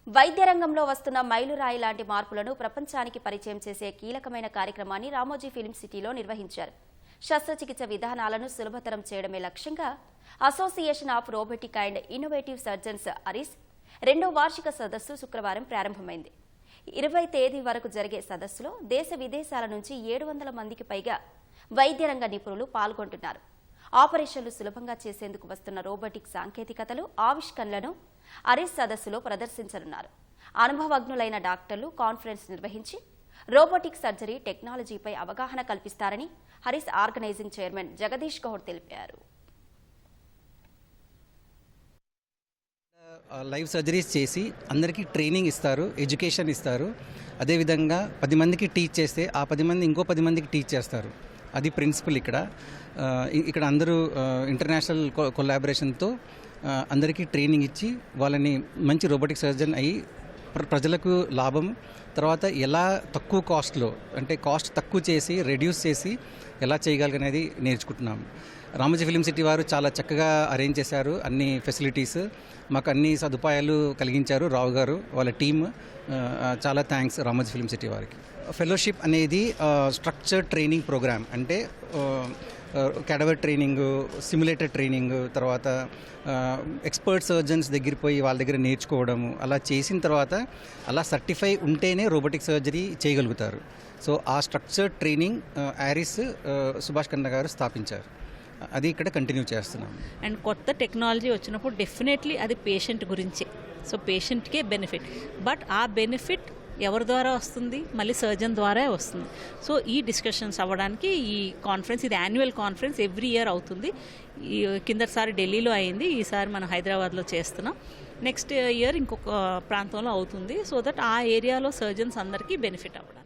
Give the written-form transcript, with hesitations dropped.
వైద్య రంగంలో వస్తున్న మైలురాయి లాంటి మార్పులను ప్రపంచానికి పరిచయం చేసే కీలకమైన కార్యక్రమాన్ని రామోజీ ఫిల్మ్ సిటీలో నిర్వహించారు. శస్త్రచికిత్స విధానాలను సులభతరం చేయడమే లక్ష్యంగా association of robotic and innovative surgeons ARIS 2వ వార్షిక సదస్సు శుక్రవారం ప్రారంభమైంది. 20 తేదీ వరకు జరిగే సదస్సులో దేశ విదేశాల నుంచి 700 మందికి పైగా వైద్య రంగ నిపుణులు పాల్గొంటున్నారు. ఆపరేషన్లు సులభంగా చేసేందుకు వస్తున్న రోబోటిక్ సాంకేతికతలు, ఆవిష్కరణలను అరిస్ సదస్సులో ప్రదర్శించనున్నారు. అనుభవజ్ఞులైన డాక్టర్లు కాన్ఫరెన్స్ నిర్వహించి రోబోటిక్ సర్జరీ టెక్నాలజీపై అవగాహన కల్పిస్తారని హరిస్ ఆర్గనైజింగ్ చైర్మన్ జగదీష్ గౌడ్ తెలిపారు. లైవ్ సర్జరీస్ చేసి అందరికీ ట్రైనింగ్ ఇస్తారు, ఎడ్యుకేషన్ ఇస్తారు. అదేవిధంగా 10 మందికి టీచ్ చేస్తే ఆ 10 మంది ఇంకో 10 మందికి టీచ్ చేస్తారు. అది ప్రిన్సిపల్. ఇక్కడ అందరూ ఇంటర్నేషనల్ కొలాబరేషన్తో అందరికీ ట్రైనింగ్ ఇచ్చి వాళ్ళని మంచి రోబోటిక్ సర్జన్ అయ్యి ప్రజలకు లాభం, తర్వాత ఎలా తక్కువ కాస్ట్లో, అంటే కాస్ట్ తక్కువ చేసి రెడ్యూస్ చేసి ఎలా చేయగలగనేది నేర్చుకుంటున్నాము. రామోజీ ఫిల్మ్ సిటీ వారు చాలా చక్కగా అరేంజ్ చేశారు. అన్ని ఫెసిలిటీస్, మాకు అన్ని సదుపాయాలు కలిగించారు. రావు గారు, వాళ్ళ టీమ్, చాలా థ్యాంక్స్ రామోజీ ఫిల్మ్ సిటీ వారికి. ఫెలోషిప్ అనేది స్ట్రక్చర్డ్ ట్రైనింగ్ ప్రోగ్రామ్. అంటే క్యాడవర్ ట్రైనింగ్, సిమ్యులేటర్ ట్రైనింగ్, తర్వాత ఎక్స్పర్ట్ సర్జన్స్ దగ్గర పోయి వాళ్ళ దగ్గర నేర్చుకోవడము, అలా చేసిన తర్వాత అలా సర్టిఫై ఉంటేనే రోబోటిక్ సర్జరీ చేయగలుగుతారు. సో ఆ స్ట్రక్చర్డ్ ట్రైనింగ్ ఆరిస్ సుభాష్ కన్నా గారు స్థాపించారు. అది ఇక్కడ కంటిన్యూ చేస్తున్నాం. అండ్ కొత్త టెక్నాలజీ వచ్చినప్పుడు డెఫినెట్లీ అది పేషెంట్ గురించే. సో పేషెంట్కే బెనిఫిట్, బట్ ఆ బెనిఫిట్ ఎవరి ద్వారా వస్తుంది? మళ్ళీ సర్జన్ ద్వారా వస్తుంది. సో ఈ డిస్కషన్స్ అవ్వడానికి ఈ కాన్ఫరెన్స్, ఇది యాన్యువల్ కాన్ఫరెన్స్, ఎవ్రీ ఇయర్ అవుతుంది. ఈ కిందటిసారి ఢిల్లీలో అయింది, ఈసారి మనం హైదరాబాద్లో చేస్తున్నాం. నెక్స్ట్ ఇయర్ ఇంకొక ప్రాంతంలో అవుతుంది. సో దట్ ఆ ఏరియాలో సర్జన్స్ అందరికీ బెనిఫిట్ అవ్వడానికి.